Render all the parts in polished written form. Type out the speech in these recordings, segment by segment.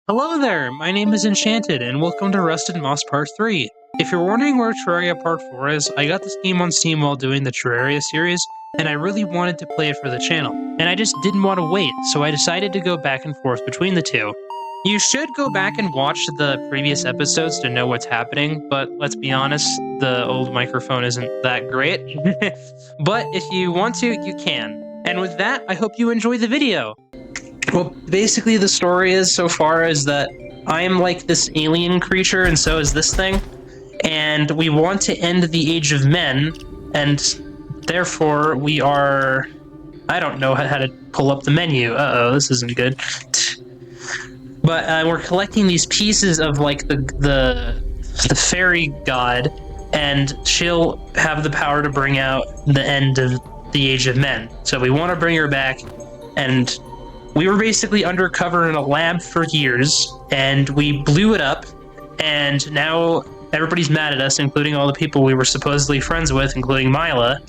Hello there, my name is Enchanted, and welcome to Rusted Moss Part 3. If you're wondering where Terraria Part 4 is, I got this game on Steam while doing the Terraria series, and I really wanted to play it for the channel. And I just didn't want to wait, so I decided to go back and forth between the two. You should go back and watch the previous episodes to know what's happening, but let's be honest, the old microphone isn't that great. But if you want to, you can. And with that, I hope you enjoy the video! Well, basically the story is so far is that I am like this alien creature, and so is this thing, and we want to end the age of men, and therefore we are... I don't know how to pull up the menu. Uh-oh, this isn't good. But we're collecting these pieces of like the fairy god, and she'll have the power to bring out the end of the age of men. So we want to bring her back, and we were basically undercover in a lab for years, and we blew it up, and now everybody's mad at us, including all the people we were supposedly friends with, including Mila.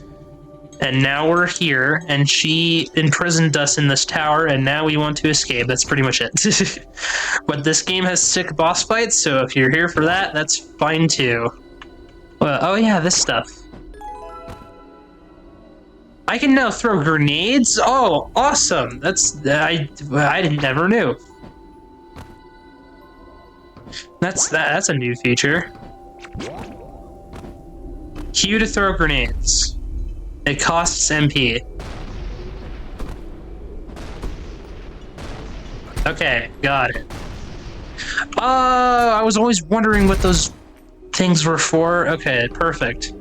And now we're here, and she imprisoned us in this tower, and now we want to escape. That's pretty much it. But this game has sick boss fights, so if you're here for that, that's fine too. Oh yeah, this stuff. I can now throw grenades? Oh, awesome! I never knew. That's a new feature. Q to throw grenades. It costs MP. Okay, got it. I was always wondering what those things were for. Okay, perfect.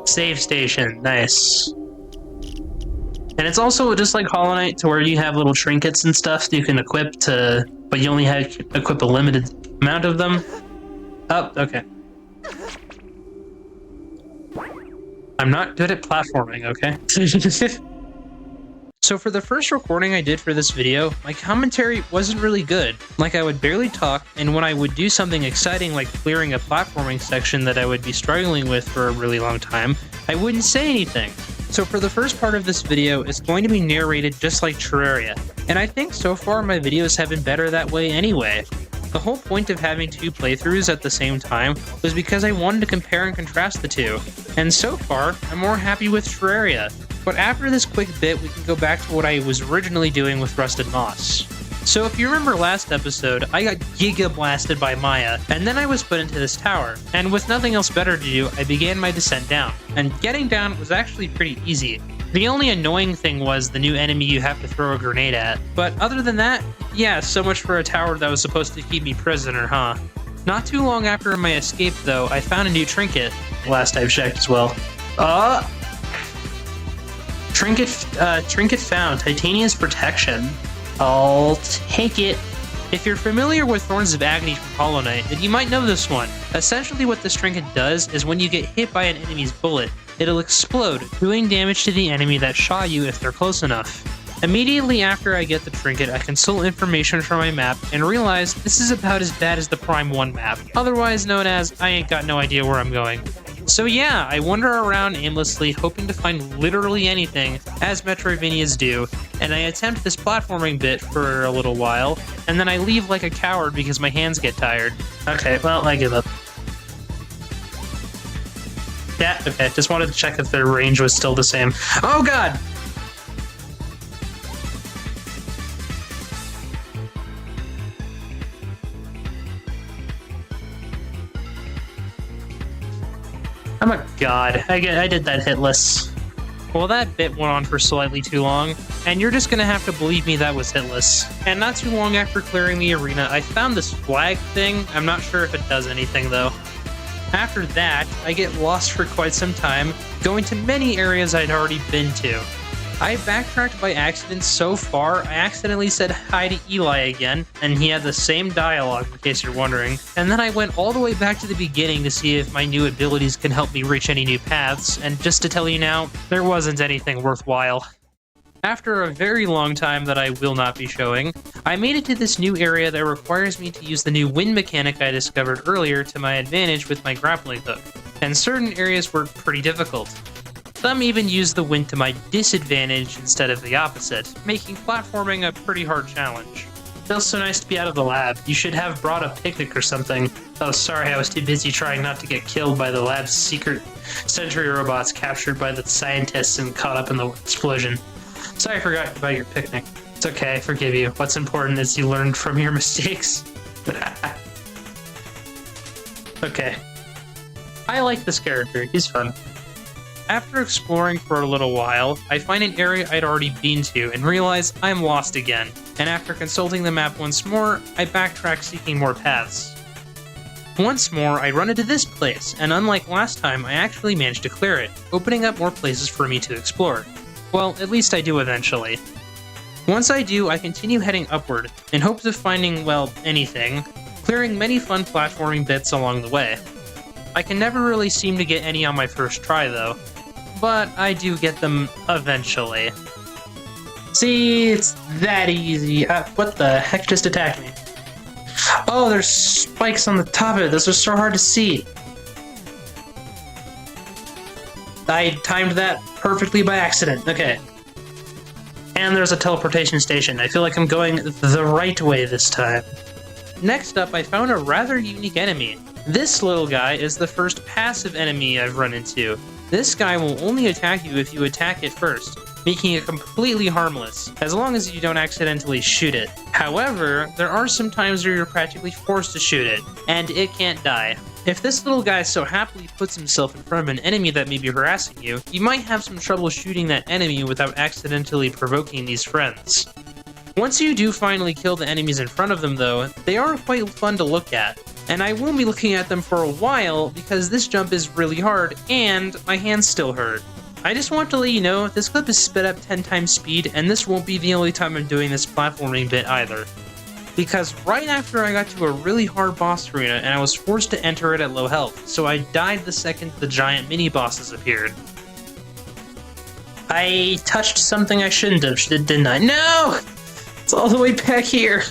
Save station, nice. And it's also just like Hollow Knight, to where you have little trinkets and stuff that you can equip to, but you only equip a limited amount of them. Oh, okay. I'm not good at platforming, okay? So for the first recording I did for this video, my commentary wasn't really good. Like, I would barely talk, and when I would do something exciting like clearing a platforming section that I would be struggling with for a really long time, I wouldn't say anything. So for the first part of this video, it's going to be narrated just like Terraria, and I think so far my videos have been better that way anyway. The whole point of having two playthroughs at the same time was because I wanted to compare and contrast the two, and so far, I'm more happy with Terraria. But after this quick bit, we can go back to what I was originally doing with Rusted Moss. So if you remember last episode, I got giga blasted by Maya, and then I was put into this tower, and with nothing else better to do, I began my descent down. And getting down was actually pretty easy. The only annoying thing was the new enemy you have to throw a grenade at. But other than that, yeah, so much for a tower that was supposed to keep me prisoner, huh? Not too long after my escape, though, I found a new trinket. Last I've checked as well. Trinket found. Titania's protection. I'll take it. If you're familiar with Thorns of Agony from Hollow Knight, then you might know this one. Essentially what this trinket does is when you get hit by an enemy's bullet, it'll explode, doing damage to the enemy that shot you if they're close enough. Immediately after I get the trinket, I consult information from my map and realize this is about as bad as the Prime 1 map, otherwise known as I ain't got no idea where I'm going. So yeah, I wander around aimlessly hoping to find literally anything, as Metroidvanias do, and I attempt this platforming bit for a little while, and then I leave like a coward because my hands get tired. Okay, well, I give up. Yeah, okay, just wanted to check if their range was still the same. Oh god! I'm a god. I did that hitless. Well, that bit went on for slightly too long, and you're just gonna have to believe me that was hitless. And not too long after clearing the arena, I found this flag thing. I'm not sure if it does anything, though. After that, I get lost for quite some time, going to many areas I'd already been to. I backtracked by accident so far, I accidentally said hi to Eli again, and he had the same dialogue, in case you're wondering. And then I went all the way back to the beginning to see if my new abilities can help me reach any new paths, and just to tell you now, there wasn't anything worthwhile. After a very long time that I will not be showing, I made it to this new area that requires me to use the new wind mechanic I discovered earlier to my advantage with my grappling hook, and certain areas were pretty difficult. Some even use the wind to my disadvantage instead of the opposite, making platforming a pretty hard challenge. Feels so nice to be out of the lab. You should have brought a picnic or something. Oh, sorry, I was too busy trying not to get killed by the lab's secret sentry robots captured by the scientists and caught up in the explosion. Sorry I forgot about your picnic. It's okay, I forgive you. What's important is you learned from your mistakes. Okay. I like this character, he's fun. After exploring for a little while, I find an area I'd already been to and realize I'm lost again. And after consulting the map once more, I backtrack seeking more paths. Once more, I run into this place, and unlike last time, I actually managed to clear it, opening up more places for me to explore. Well, at least I do eventually. Once I do, I continue heading upward, in hopes of finding, well, anything, clearing many fun platforming bits along the way. I can never really seem to get any on my first try, though. But I do get them eventually. See, it's that easy. What the heck just attacked me? Oh, there's spikes on the top of it. This was so hard to see. I timed that perfectly by accident. Okay. And there's a teleportation station. I feel like I'm going the right way this time. Next up, I found a rather unique enemy. This little guy is the first passive enemy I've run into. This guy will only attack you if you attack it first, making it completely harmless, as long as you don't accidentally shoot it. However, there are some times where you're practically forced to shoot it, and it can't die. If this little guy so happily puts himself in front of an enemy that may be harassing you, you might have some trouble shooting that enemy without accidentally provoking these friends. Once you do finally kill the enemies in front of them though, they are quite fun to look at. And I won't be looking at them for a while because this jump is really hard and my hands still hurt. I just want to let you know, this clip is sped up 10 times speed and this won't be the only time I'm doing this platforming bit either. Because right after I got to a really hard boss arena and I was forced to enter it at low health, so I died the second the giant mini-bosses appeared. I touched something I shouldn't have, didn't I? No! It's all the way back here!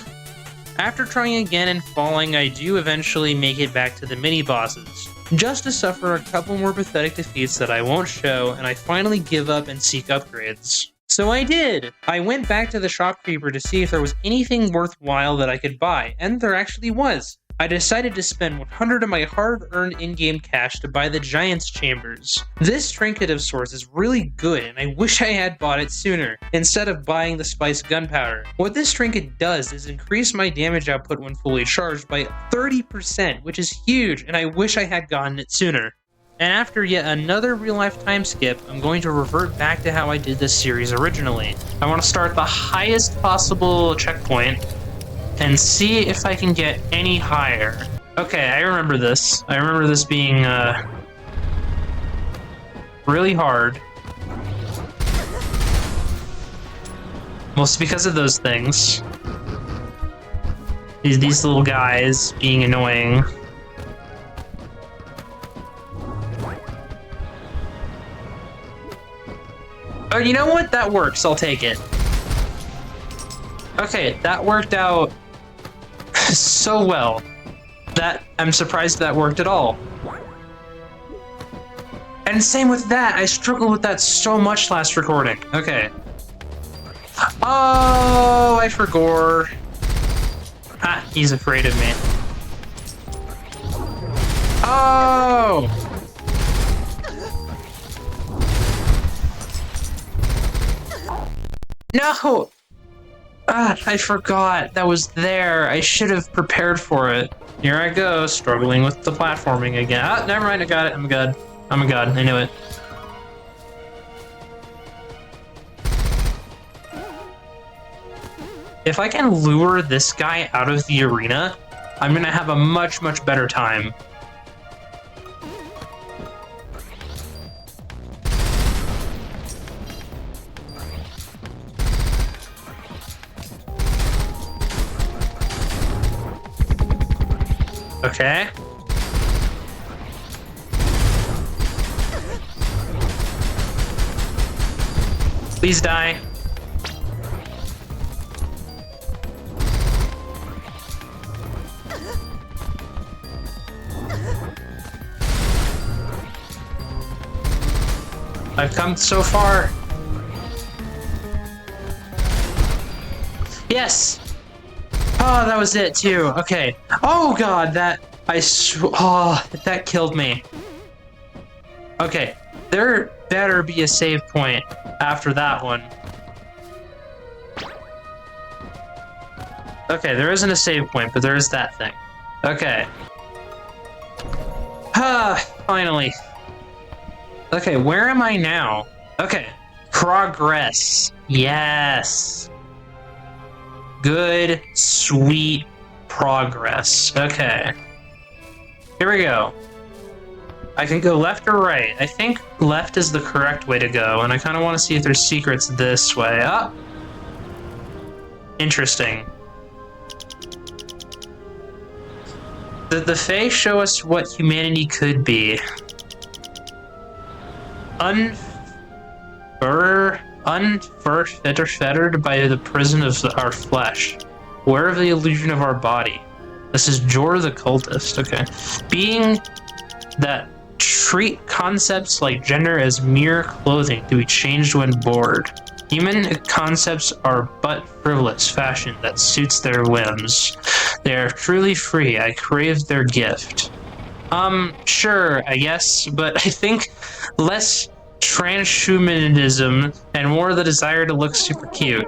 After trying again and falling, I do eventually make it back to the mini-bosses, just to suffer a couple more pathetic defeats that I won't show, and I finally give up and seek upgrades. So I did! I went back to the shopkeeper to see if there was anything worthwhile that I could buy, and there actually was. I decided to spend 100 of my hard-earned in-game cash to buy the Giant's Chambers. This trinket of sorts is really good, and I wish I had bought it sooner, instead of buying the spiced gunpowder. What this trinket does is increase my damage output when fully charged by 30%, which is huge, and I wish I had gotten it sooner. And after yet another real-life time skip, I'm going to revert back to how I did this series originally. I want to start the highest possible checkpoint, and see if I can get any higher. Okay, I remember this. I remember this being, really hard. Mostly because of those things. These little guys being annoying. Oh, you know what? That works. I'll take it. Okay, that worked out so well that I'm surprised that worked at all. And same with that, I struggled with that so much last recording. Okay. Oh, I forgot. Ah, he's afraid of me. Oh! No! Ah, I forgot. That was there. I should have prepared for it. Here I go, struggling with the platforming again. Ah, never mind, I got it. I'm good. I'm good. I knew it. If I can lure this guy out of the arena, I'm gonna have a much, much better time. Okay. Please die. I've come so far. Yes! Oh, that was it too. Okay. Oh god, that that killed me. Okay, there better be a save point after that one. Okay, there isn't a save point, but there is that thing. Okay. Ah, finally. Okay, where am I now? Okay. Progress. Yes. Good, sweet progress. Okay. Here we go. I can go left or right. I think left is the correct way to go, and I kind of want to see if there's secrets this way. Ah! Interesting. Did the Fae show us what humanity could be? Unfettered by the prison of our flesh, aware of the illusion of our body. This is Jor the cultist. Okay. Being that treat concepts like gender as mere clothing to be changed when bored. Human concepts are but frivolous fashion that suits their whims. They are truly free. I crave their gift. Sure, I guess, but I think less transhumanism and more the desire to look super cute.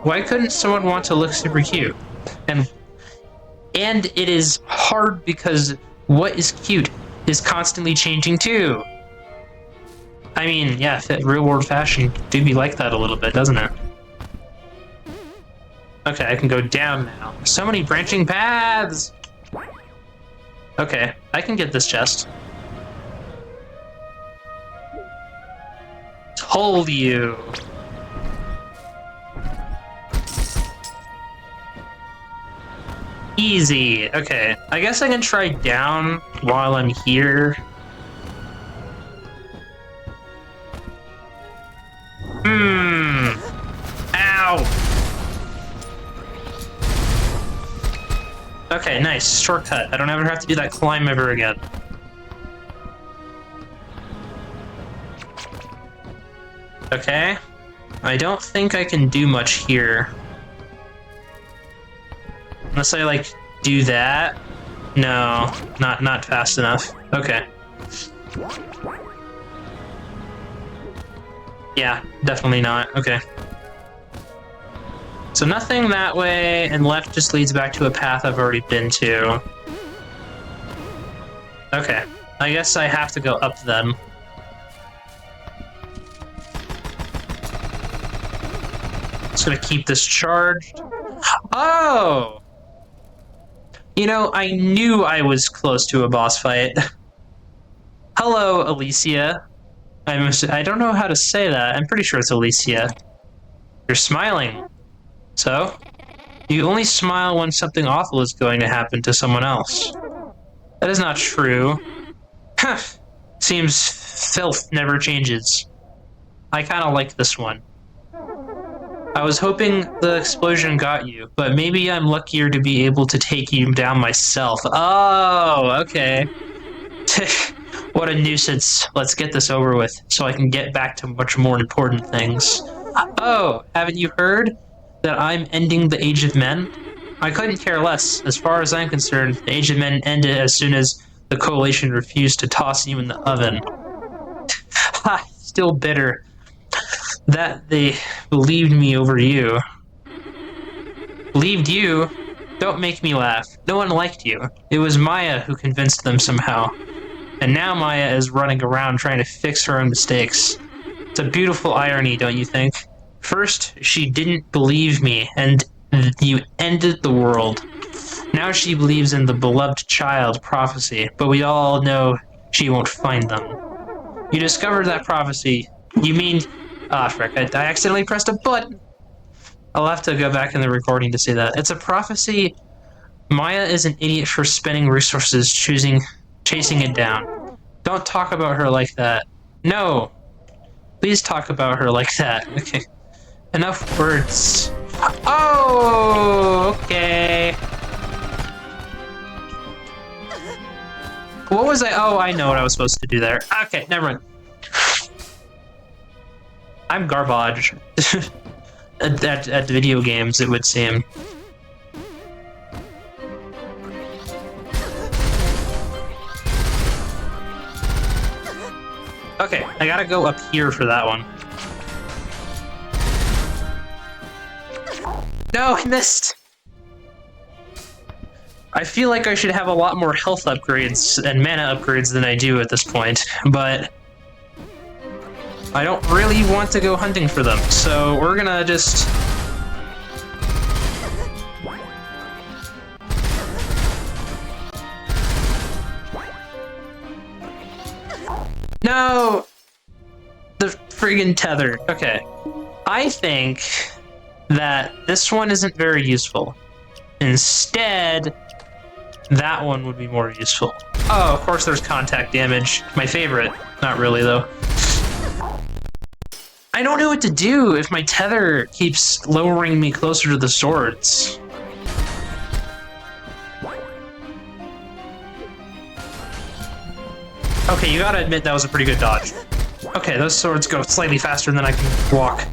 Why couldn't someone want to look super cute? And it is hard because what is cute is constantly changing too. I mean, yeah, real world fashion do be like that a little bit, doesn't it? Okay, I can go down now. So many branching paths! Okay, I can get this chest. Told you! Easy. Okay, I guess I can try down while I'm here. Ow! Okay, nice. Shortcut. I don't ever have to do that climb ever again. Okay. I don't think I can do much here. Unless I, like, do that. No, not fast enough. Okay. Yeah, definitely not. Okay. So nothing that way, and left just leads back to a path I've already been to. Okay. I guess I have to go up then. Just gonna keep this charged. Oh! You know, I knew I was close to a boss fight. Hello, Alicia. I don't know how to say that. I'm pretty sure it's Alicia. You're smiling. So? You only smile when something awful is going to happen to someone else. That is not true. Seems filth never changes. I kinda like this one. I was hoping the explosion got you, but maybe I'm luckier to be able to take you down myself. Oh, okay. What a nuisance. Let's get this over with, so I can get back to much more important things. Oh, haven't you heard that I'm ending the Age of Men? I couldn't care less. As far as I'm concerned, the Age of Men ended as soon as the Coalition refused to toss you in the oven. Ha, still bitter. That they believed me over you. Believed you? Don't make me laugh. No one liked you. It was Maya who convinced them somehow. And now Maya is running around trying to fix her own mistakes. It's a beautiful irony, don't you think? First, she didn't believe me, and you ended the world. Now she believes in the beloved child prophecy, but we all know she won't find them. You discovered that prophecy. You mean... Ah, frick, I accidentally pressed a button. I'll have to go back in the recording to see that. It's a prophecy. Maya is an idiot for spending resources chasing it down. Don't talk about her like that. No. Please talk about her like that. Okay. Enough words. Oh, okay. What was I? Oh, I know what I was supposed to do there. Okay, never mind. I'm garbage at video games, it would seem. Okay, I gotta go up here for that one. No, I missed! I feel like I should have a lot more health upgrades and mana upgrades than I do at this point, but I don't really want to go hunting for them, so we're gonna just... No! The friggin' tether. Okay. I think that this one isn't very useful. Instead, that one would be more useful. Oh, of course there's contact damage. My favorite. Not really, though. I don't know what to do if my tether keeps lowering me closer to the swords. Okay, you gotta admit that was a pretty good dodge. Okay, those swords go slightly faster than I can walk.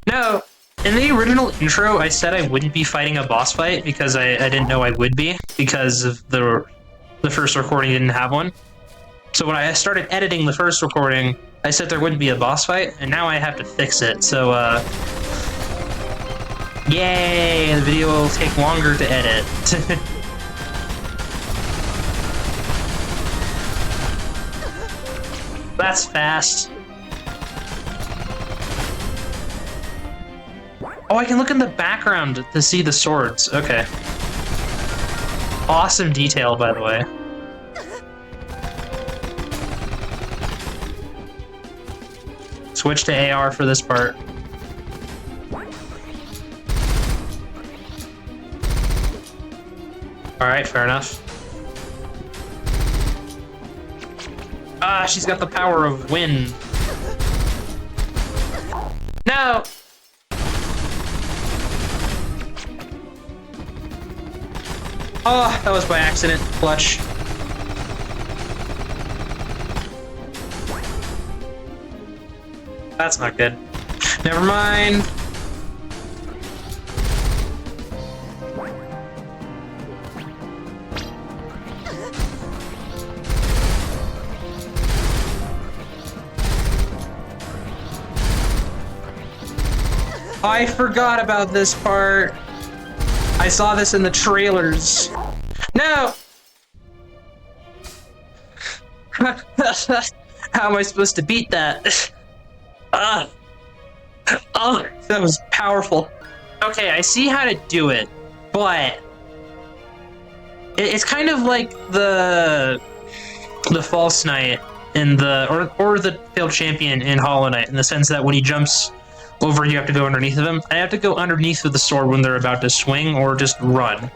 No! In the original intro, I said I wouldn't be fighting a boss fight because I didn't know I would be, because of the first recording didn't have one. So when I started editing the first recording, I said there wouldn't be a boss fight, and now I have to fix it, so yay! The video will take longer to edit. That's fast. Oh, I can look in the background to see the swords. Okay. Awesome detail, by the way. Switch to AR for this part. Alright, fair enough. Ah, she's got the power of wind. No! Oh, that was by accident. Clutch. That's not good. Never mind. I forgot about this part. I saw this in the trailers. No! How am I supposed to beat that? Oh, that was powerful. Okay, I see how to do it, but it's kind of like the false knight in the or the failed champion in Hollow Knight, in the sense that when he jumps over, you have to go underneath of him. I have to go underneath of the sword when they're about to swing, or just run.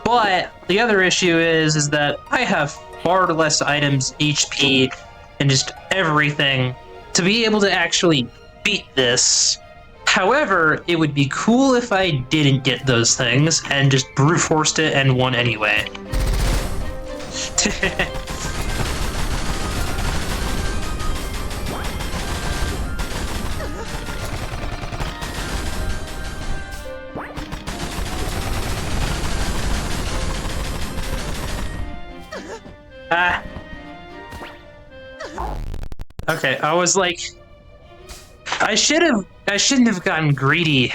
But the other issue is that I have far less items, HP, and just everything to be able to actually beat this. However, it would be cool if I didn't get those things and just brute forced it and won anyway. Ah. Okay, I was like, I shouldn't have gotten greedy.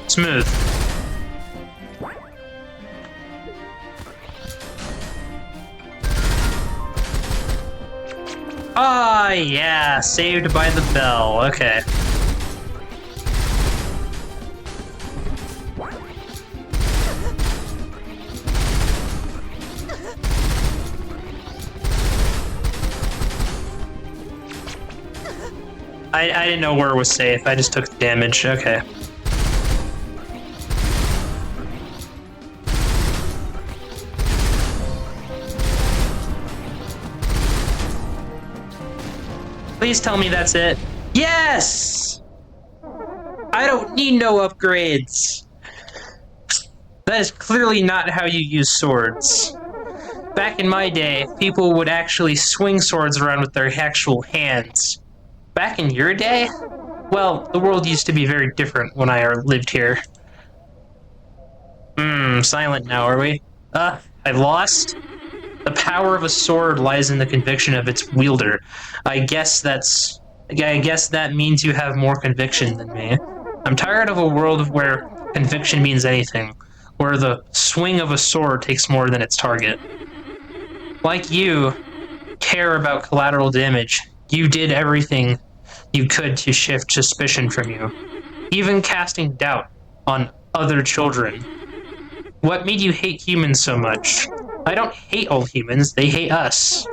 Smooth. Ah, yeah, saved by the bell. Okay. I didn't know where it was safe. I just took the damage. Okay. Please tell me that's it. Yes! I don't need no upgrades. That is clearly not how you use swords. Back in my day, people would actually swing swords around with their actual hands. Back in your day? Well, the world used to be very different when I lived here. Silent now, are we? I lost? The power of a sword lies in the conviction of its wielder. I guess that means you have more conviction than me. I'm tired of a world where conviction means anything, where the swing of a sword takes more than its target. Like you, care about collateral damage. You did everything you could to shift suspicion from you, even casting doubt on other children. What made you hate humans so much? I don't hate all humans, they hate us.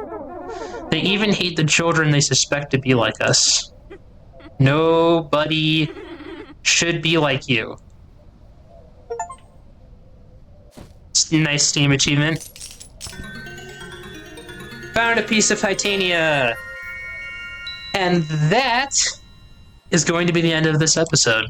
They even hate the children they suspect to be like us. Nobody should be like you. Nice Steam achievement. Found a piece of titania! And that is going to be the end of this episode.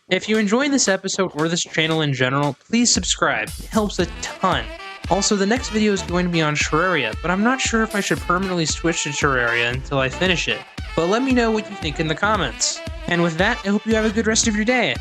If you enjoyed this episode or this channel in general, please subscribe. It helps a ton. Also, the next video is going to be on Terraria, but I'm not sure if I should permanently switch to Terraria until I finish it. But let me know what you think in the comments. And with that, I hope you have a good rest of your day.